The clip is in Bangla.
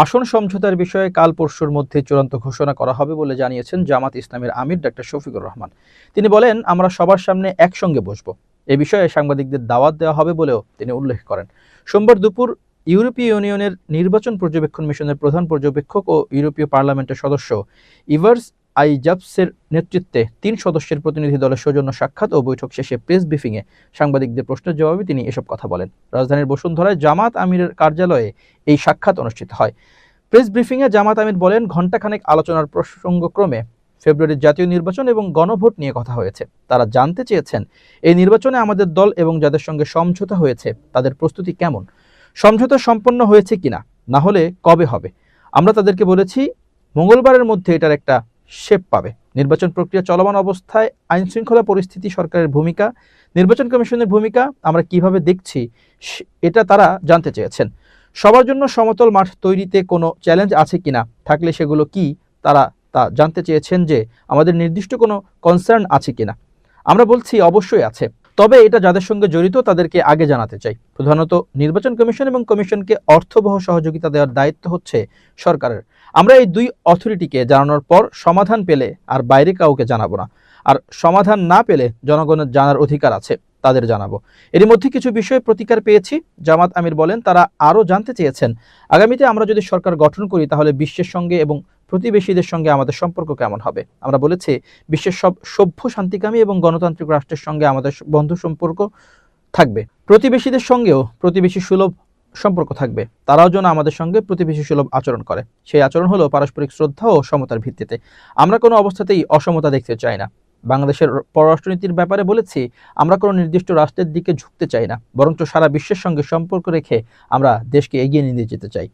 আসন সমঝোতার বিষয়ে কাল পরশুর মধ্যে চূড়ান্ত ঘোষণা করা হবে বলে জানিয়েছেন জামাত ইসলামের আমির ডক্টর শফিকুর রহমান। তিনি বলেন, আমরা সবার সামনে একসঙ্গে বসবো। এ বিষয়ে সাংবাদিকদের দাওয়াত দেওয়া হবে বলেও তিনি উল্লেখ করেন। সোমবার দুপুর ইউরোপীয় ইউনিয়নের নির্বাচন পর্যবেক্ষণ মিশনের প্রধান পর্যবেক্ষক ও ইউরোপীয় পার্লামেন্টের সদস্য ইভার্স আইজাবসের নেতৃত্বে ৩ সদস্যের প্রতিনিধি দলের সৌজন্য সাক্ষাৎ ও বৈঠক শেষে প্রেস ব্রিফিংয়ে সাংবাদিকদের প্রশ্নের জবাবে তিনি এসব কথা বলেন। রাজধানীর বসুন্ধরায় জামাত আমিরের কার্যালয়ে এই সাক্ষাৎ অনুষ্ঠিত হয়। প্রেস ব্রিফিংয়ে জামাত আমির বলেন, ঘণ্টাখানেক আলোচনার প্রসঙ্গক্রমে ফেব্রুয়ারির জাতীয় নির্বাচন এবং গণভোট নিয়ে কথা হয়েছে। তারা জানতে চেয়েছেন, এই নির্বাচনে আমাদের দল এবং যাদের সঙ্গে সমঝোতা হয়েছে তাদের প্রস্তুতি কেমন, সমঝোতা সম্পন্ন হয়েছে কিনা, না হলে কবে হবে। আমরা তাদেরকে বলেছি মঙ্গলবারের মধ্যে এটার একটা শেপ পাবে। নির্বাচন প্রক্রিয়া চলমান অবস্থায় আইনশৃঙ্খলা পরিস্থিতি, সরকারের ভূমিকা, নির্বাচন কমিশনের ভূমিকা আমরা কিভাবে দেখছি এটা তারা জানতে চেয়েছেন। সবার জন্য সমতল মাঠ তৈরিতে কোনো চ্যালেঞ্জ আছে কিনা, থাকলে সেগুলো কি, তারা তা জানতে চেয়েছেন। যে আমাদের নির্দিষ্ট কোনো কনসার্ন আছে কিনা, আমরা বলছি অবশ্যই আছে, তবে এটা যাদের সঙ্গে জড়িত তাদেরকে আগে জানাতে চাই। প্রধানত নির্বাচন কমিশন এবং কমিশনকে অর্থবহ সহযোগিতা দেওয়ার দায়িত্ব হচ্ছে সরকারের। আমরা এই দুই অথরিটিকে জানানোর পর সমাধান পেলে আর বাইরে কাউকে জানাবো না, আর সমাধান না পেলে জনগণের জানার অধিকার আছে, তাদের জানাবো। এরই মধ্যে কিছু বিষয়ে প্রতিকার পেয়েছি। জামাত আমির বলেন, তারা আরও জানতে চেয়েছেন আগামীতে আমরা যদি সরকার গঠন করি তাহলে বিশ্বের সঙ্গে এবং প্রতিবেশীদের সঙ্গে আমাদের সম্পর্ক কেমন হবে। আমরা বলেছি বিশ্বের সব সভ্য, শান্তিকামী এবং গণতান্ত্রিক রাষ্ট্রের সঙ্গে আমাদের বন্ধু সম্পর্ক থাকবে। প্রতিবেশীদের সঙ্গেও প্রতিবেশী সুলভ সম্পর্ক থাকবে। তারাও যেন আমাদের সঙ্গে প্রতিবেশী সুলভ আচরণ করে। সেই আচরণ হলো পারস্পরিক শ্রদ্ধা ও সমতার ভিত্তিতে। আমরা কোনো অবস্থাতেই অসমতা দেখতে চাই না। বাংলাদেশের পররাষ্ট্রনীতির ব্যাপারে বলেছি, আমরা কোনো নির্দিষ্ট রাষ্ট্রের দিকে ঝুঁকতে চাই না, বরঞ্চ সারা বিশ্বের সঙ্গে সম্পর্ক রেখে আমরা দেশকে এগিয়ে নিয়ে যেতে চাই।